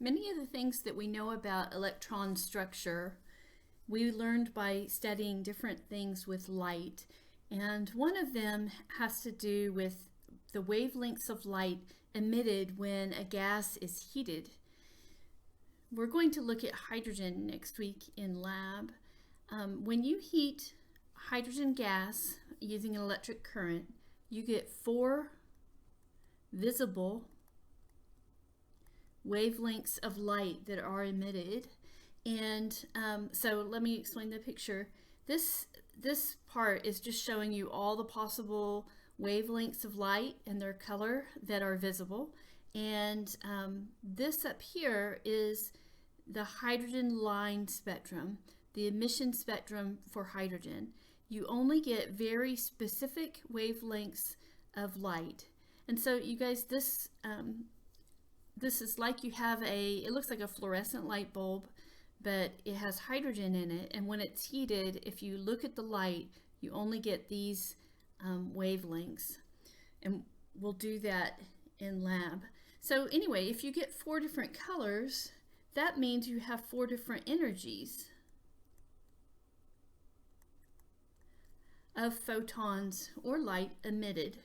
Many of the things that we know about electron structure, we learned by studying different things with light. And one of them has to do with the wavelengths of light emitted when a gas is heated. We're going to look at hydrogen next week in lab. When you heat hydrogen gas using an electric current, you get 4 visible wavelengths of light that are emitted. And so let me explain the picture. This part is just showing you all the possible wavelengths of light and their color that are visible. And this up here is the hydrogen line spectrum, the emission spectrum for hydrogen. You only get very specific wavelengths of light. And so you guys, this is like you have it looks like a fluorescent light bulb, but it has hydrogen in it. And when it's heated, if you look at the light, you only get these wavelengths. And we'll do that in lab. So anyway, if you get 4 different colors, that means you have 4 different energies of photons or light emitted.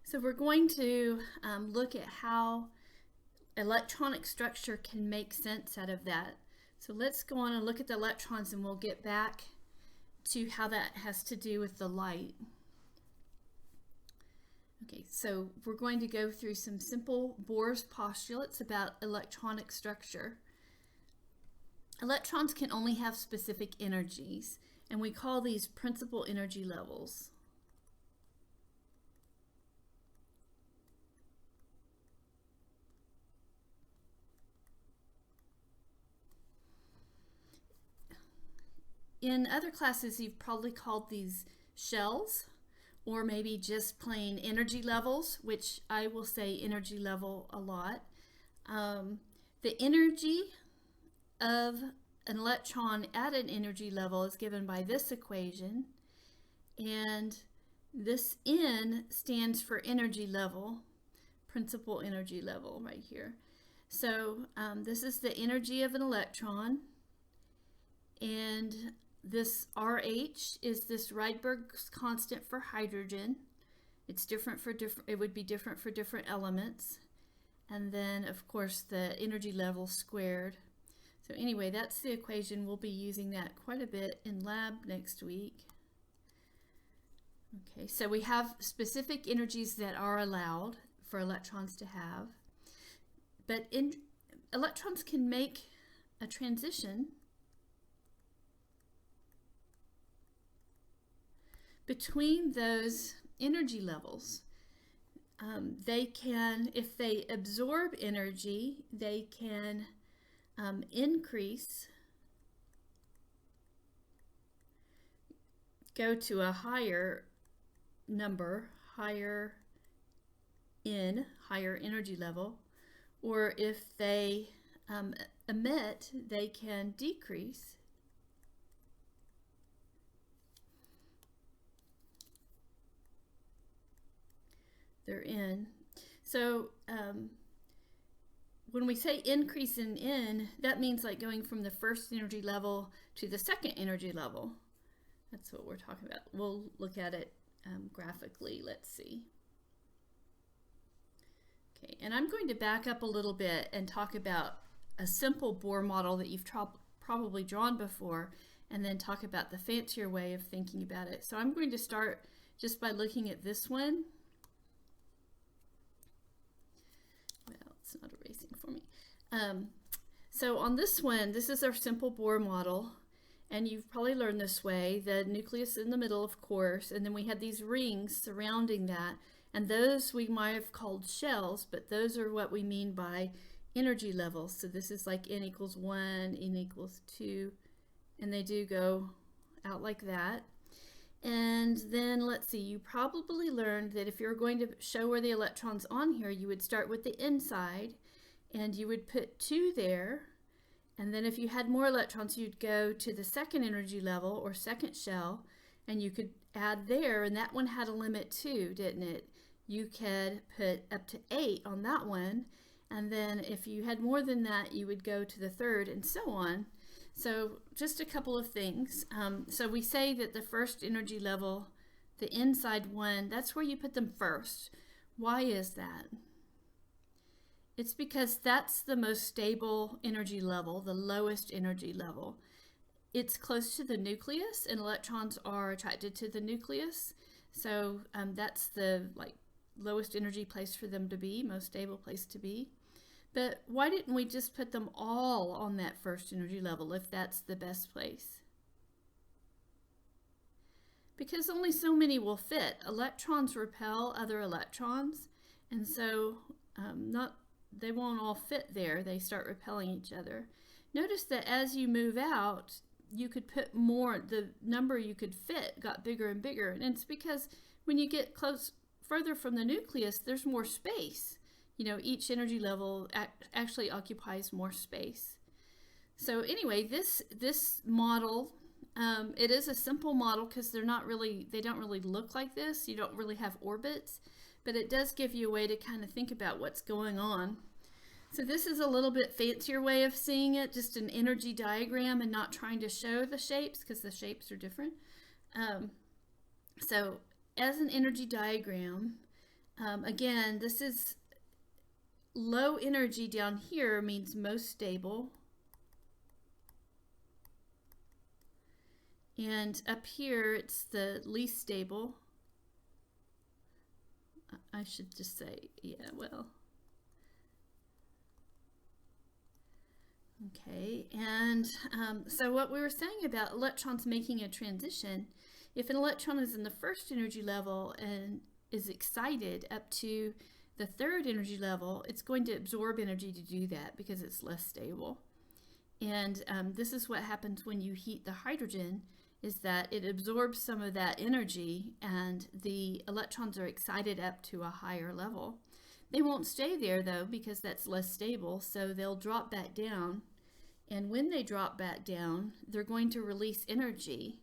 So we're going to look at how electronic structure can make sense out of that. So let's go on and look at the electrons, and we'll get back to how that has to do with the light. Okay, so we're going to go through some simple Bohr's postulates about electronic structure. Electrons can only have specific energies, and we call these principal energy levels. In other classes, you've probably called these shells, or maybe just plain energy levels, which I will say energy level a lot. The energy of an electron at an energy level is given by this equation, and this N stands for energy level, principal energy level right here. So this is the energy of an electron, and this RH is this Rydberg's constant for hydrogen. It's different for it would be different for different elements. And then of course the energy level squared. So anyway, that's the equation. We'll be using that quite a bit in lab next week. Okay, so we have specific energies that are allowed for electrons to have. But electrons can make a transition between those energy levels. They can, if they absorb energy, they can increase, go to a higher number, higher energy level, or if they emit, they can decrease. They're in. So when we say increase in N, that means like going from the first energy level to the second energy level. That's what we're talking about. We'll look at it graphically. Let's see. Okay, and I'm going to back up a little bit and talk about a simple Bohr model that you've probably drawn before, and then talk about the fancier way of thinking about it. So I'm going to start just by looking at this one. It's not erasing for me. So on this one, this is our simple Bohr model, and you've probably learned this way, the nucleus in the middle, of course, and then we had these rings surrounding that, and those we might have called shells, but those are what we mean by energy levels. So this is like N equals 1, N equals 2, and they do go out like that. And then let's see, you probably learned that if you're going to show where the electrons on here, you would start with the inside and you would put 2 there. And then if you had more electrons, you'd go to the second energy level or second shell, and you could add there, and that one had a limit too, didn't it? You could put up to 8 on that one, And then if you had more than that, you would go to the third, and so on. So just a couple of things. So we say that the first energy level, the inside one, that's where you put them first. Why is that? It's because that's the most stable energy level, the lowest energy level. It's close to the nucleus, and electrons are attracted to the nucleus. So that's the lowest energy place for them to be, most stable place to be. But why didn't we just put them all on that first energy level if that's the best place? Because only so many will fit. Electrons repel other electrons, and so they won't all fit there. They start repelling each other. Notice that as you move out, you could put more, the number you could fit got bigger and bigger. And it's because when you get further from the nucleus, there's more space. You know, each energy level actually occupies more space. So anyway, this model, it is a simple model because they don't really look like this. You don't really have orbits, but it does give you a way to kind of think about what's going on. So this is a little bit fancier way of seeing it, just an energy diagram and not trying to show the shapes because the shapes are different. So as an energy diagram, again, this is low energy down here means most stable. And up here, it's the least stable. I should just say, yeah, well. Okay, and so what we were saying about electrons making a transition, if an electron is in the first energy level and is excited up to the third energy level, it's going to absorb energy to do that because it's less stable. And this is what happens when you heat the hydrogen, is that it absorbs some of that energy and the electrons are excited up to a higher level. They won't stay there though because that's less stable, so they'll drop back down. And when they drop back down, they're going to release energy,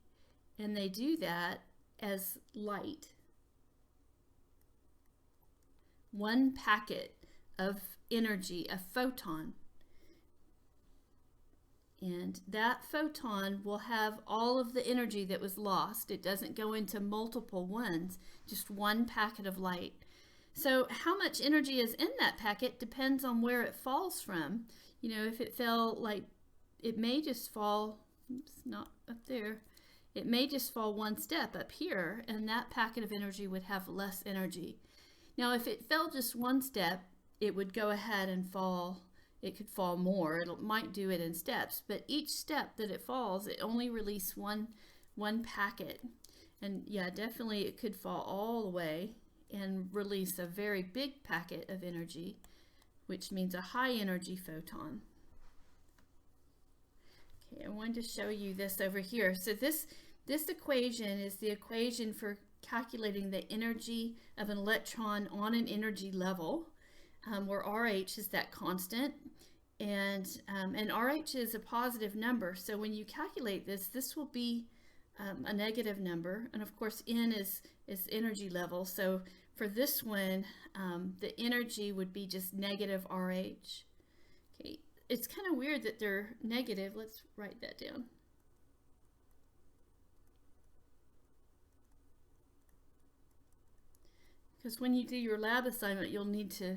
and they do that as light. One packet of energy, a photon. And that photon will have all of the energy that was lost. It doesn't go into multiple ones, just one packet of light. So how much energy is in that packet depends on where it falls from. You know, if it fell it may just fall, oops, not up there. It may just fall one step up here, and that packet of energy would have less energy. Now, if it fell just one step, it would go ahead and fall. It could fall more. It might do it in steps, but each step that it falls, it only releases one packet. And yeah, definitely it could fall all the way and release a very big packet of energy, which means a high energy photon. Okay, I wanted to show you this over here. So this equation is the equation for calculating the energy of an electron on an energy level, where RH is that constant, and RH is a positive number. So when you calculate this will be a negative number, and of course N is energy level. So for this one, the energy would be just negative RH. Okay, it's kind of weird that they're negative. Let's write that down. Because when you do your lab assignment, you'll need to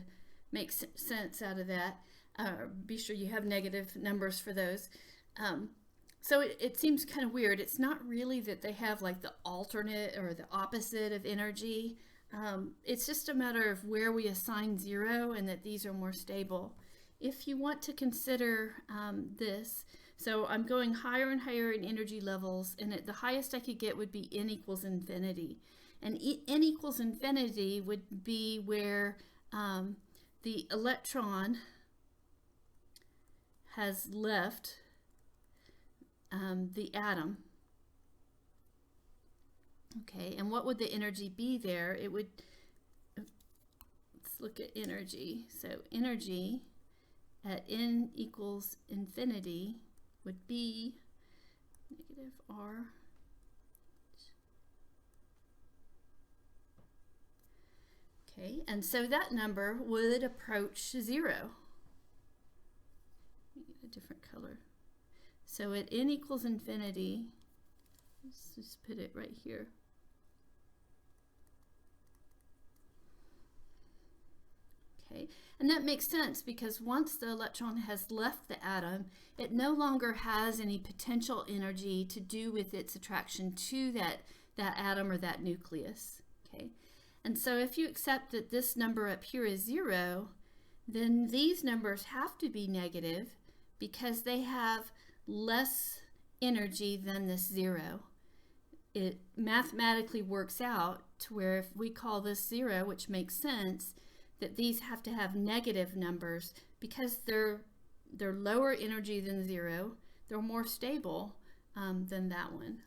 make sense out of that. Be sure you have negative numbers for those. So it seems kind of weird. It's not really that they have like the alternate or the opposite of energy. It's just a matter of where we assign 0 and that these are more stable. If you want to consider this, so I'm going higher and higher in energy levels, and the highest I could get would be N equals infinity. And N equals infinity would be where the electron has left the atom. Okay, and what would the energy be there? It would, let's look at energy. So energy at N equals infinity would be negative R. Okay, and so that number would approach 0. Let me get a different color. So at n equals infinity, let's just put it right here. Okay, and that makes sense because once the electron has left the atom, it no longer has any potential energy to do with its attraction to that atom or that nucleus. Okay, and so if you accept that this number up here is 0, then these numbers have to be negative because they have less energy than this 0. It mathematically works out to where if we call this 0, which makes sense, that these have to have negative numbers because they're lower energy than 0. They're more stable than that one.